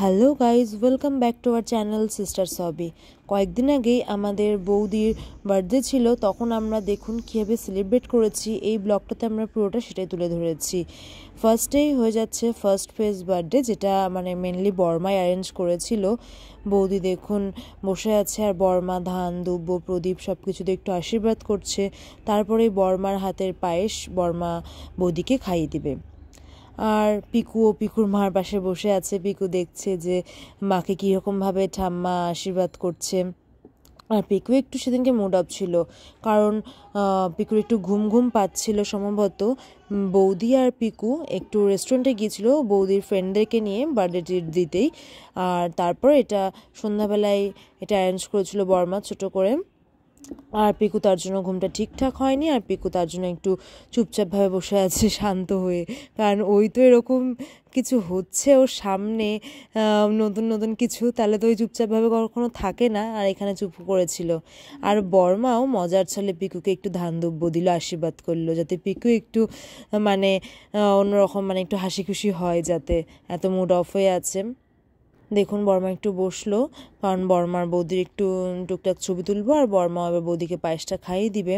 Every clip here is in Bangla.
Hello guys, welcome back to our channel sisters hobby. কয়েকদিন আগেই আমাদের বৌদির বার্থডে ছিল, তখন আমরা দেখুন কীভাবে সেলিব্রেট করেছি এই ব্লগটাতে আমরা পুরোটা সেটাই তুলে ধরেছি। ফার্স্টেই হয়ে যাচ্ছে ফার্স্ট ফেজ বার্থডে, যেটা মানে মেনলি বর্মাই অ্যারেঞ্জ করেছিল। বৌদি দেখুন বসে আছে আর বর্মা ধান দুব্য প্রদীপ সব কিছুতে একটু আশীর্বাদ করছে। তারপরে বর্মার হাতের পায়েস বর্মা বৌদিকে খাইয়ে দিবে। আর পিকুর মার পাশে বসে আছে। পিকু দেখছে যে মাকে কীরকমভাবে ঠাম্মা আশীর্বাদ করছে। আর পিকু একটু সেদিনকে মুড অফ ছিল, কারণ পিকুর একটু ঘুম ঘুম পাচ্ছিল সম্ভবত। বৌদি আর পিকু একটু রেস্টুরেন্টে গিয়েছিল বৌদির ফ্রেন্ডদেরকে নিয়ে বার্থডে ট্রিট দিতেই। আর তারপর এটা সন্ধ্যাবেলায় এটা অ্যারেঞ্জ করেছিল বর্মা ছোট করে। আর পিকু তার জন্য ঘুমটা ঠিকঠাক হয়নি, আর পিকু তার জন্য একটু চুপচাপভাবে বসে আছে শান্ত হয়ে, কারণ ওই তো এরকম কিছু হচ্ছে ওর সামনে নতুন নতুন কিছু, তাহলে তো ওই চুপচাপভাবে কখনো থাকে না, আর এখানে চুপ করেছিল। আর বর্মাও মজার ছলে পিকুকে একটু ধান দুব্য দিল, আশীর্বাদ করলো যাতে পিকু একটু মানে অন্যরকম মানে একটু হাসি খুশি হয়, যাতে এত মুড অফ হয়ে আছে। দেখুন বর্মা একটু বসলো, কারণ বর্মার বৌদির একটু টুকটাক ছবি তুলবো, আর বর্মা এবার বৌদিকে পায়েসটা খাইয়ে দিবে।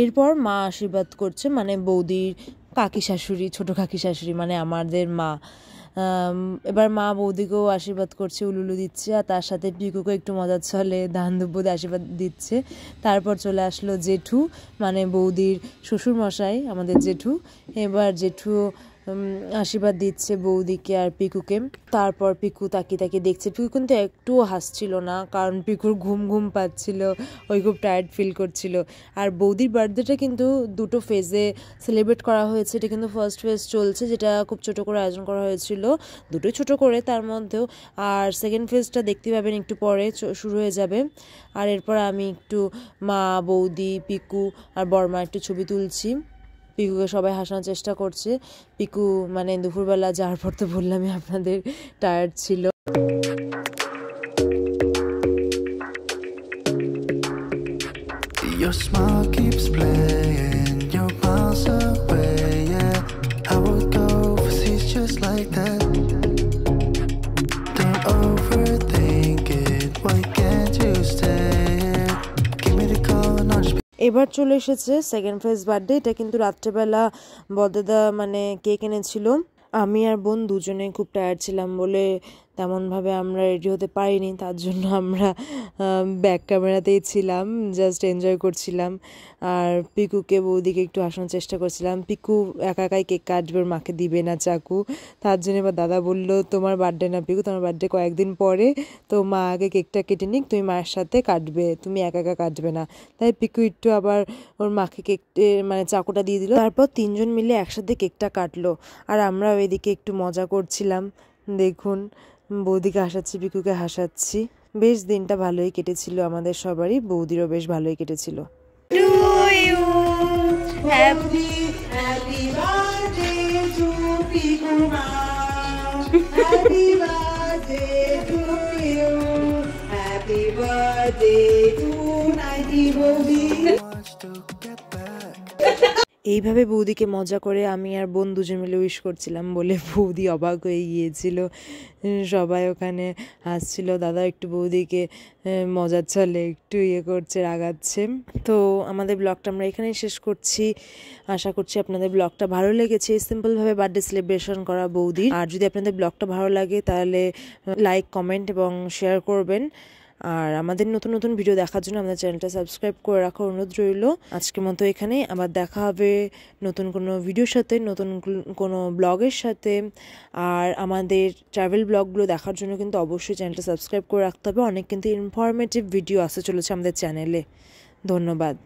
এরপর মা আশীর্বাদ করছে, মানে বৌদির কাকি শাশুড়ি, ছোট কাকি শাশুড়ি মানে আমাদের মা। এবার মা বৌদিকেও আশীর্বাদ করছে, উলুলু দিচ্ছে, আর তার সাথে পিকুকে একটু মজার ছলে ধান দুব্য দিয়ে আশীর্বাদ দিচ্ছে। তারপর চলে আসলো জেঠু, মানে বৌদির শ্বশুর মশাই, আমাদের জেঠু। এবার জেঠু আশীর্বাদ দিচ্ছে বৌদিকে আর পিকুকে। তারপর পিকু তাকিয়ে তাকিয়ে দেখছে। পিকু কিন্তু একটুও হাসছিল না, কারণ পিকুর ঘুম ঘুম পাচ্ছিল, ওই খুব টায়ার্ড ফিল করছিল। আর বৌদির বার্থডেটা কিন্তু দুটো ফেজে সেলিব্রেট করা হয়েছে। এটা কিন্তু ফার্স্ট ফেজ চলছে, যেটা খুব ছোট করে আয়োজন করা হয়েছিল, দুটোই ছোট করে তার মধ্যেও। আর সেকেন্ড ফেজটা দেখতে পাবেন একটু পরে শুরু হয়ে যাবে। আর এরপর আমি একটু মা বৌদি পিকু আর বর্মা একটু ছবি তুলছি। পিকুকে সবাই হাসানোর চেষ্টা করছে। পিকু মানে দুপুরবেলা যাওয়ার পর তো বললামই আপনাদের টায়ার্ড ছিল। Your smile keeps playing, your miles away, yeah. I would go overseas just like that. Don't overthink it, why can't you stay? Give me the call and I'll just এবার চলে এসেছে সেকেন্ড ফেজ বার্থডে। এটা কিন্তু রাত্রেবেলা বড়দাদা মানে কেক এনেছিল। আমি আর বোন দুজনে খুব টায়ার্ড ছিলাম বলে তেমনভাবে আমরা রেডি হতে পারিনি, তার জন্য আমরা ব্যাক ক্যামেরাতেই ছিলাম, জাস্ট এনজয় করছিলাম। আর পিকুকে বৌদিকে একটু হাসানোর চেষ্টা করছিলাম। পিকু একা একাই কেক কাটবে, ওর মাকে দিবে না চাকু, তার জন্য এবার দাদা বললো তোমার বার্থডে না পিকু, তোমার বার্থডে কয়েকদিন পরে, তো মা আগে কেকটা কেটে নিক, তুমি মায়ের সাথে কাটবে, তুমি একা একা কাটবে না। তাই পিকু একটু আবার ওর মাকে কেকটে মানে চাকুটা দিয়ে দিল। তারপর তিনজন মিলে একসাথে কেকটা কাটলো, আর আমরা ওইদিকে একটু মজা করছিলাম। দেখুন বৌদিকে হাসাচ্ছি, পিকুকে হাসাচ্ছি। বেশ দিনটা ভালোই কেটেছিল আমাদের সবারই, বৌদিরও বেশ ভালোই কেটেছিল। এইভাবে বৌদিকে মজা করে আমি আর বোন দুজন মিলে উইশ করছিলাম বলে বৌদি অবাক হয়ে গিয়েছিল। সবাই ওখানে হাসছিল, দাদা একটু বৌদিকে মজার ছলে একটু করছে, রাগাচ্ছে। তো আমাদের ব্লগটা আমরা এখানেই শেষ করছি। আশা করছি আপনাদের ব্লগটা ভালো লেগেছে, সিম্পলভাবে বার্থডে সেলিব্রেশন করা বৌদির। আর যদি আপনাদের ব্লগটা ভালো লাগে তাহলে লাইক কমেন্ট এবং শেয়ার করবেন। আর আমাদের নতুন নতুন ভিডিও দেখার জন্য আমাদের চ্যানেলটা সাবস্ক্রাইব করে রাখার অনুরোধ রইল। আজকের মতো এখানে, আবার দেখা হবে নতুন কোনো ভিডিওর সাথে, নতুন কোনো ব্লগের সাথে। আর আমাদের ট্রাভেল ব্লগগুলো দেখার জন্য কিন্তু অবশ্যই চ্যানেলটা সাবস্ক্রাইব করে রাখতে হবে। অনেক কিন্তু ইনফরমেটিভ ভিডিও আসতে চলেছে আমাদের চ্যানেলে। ধন্যবাদ।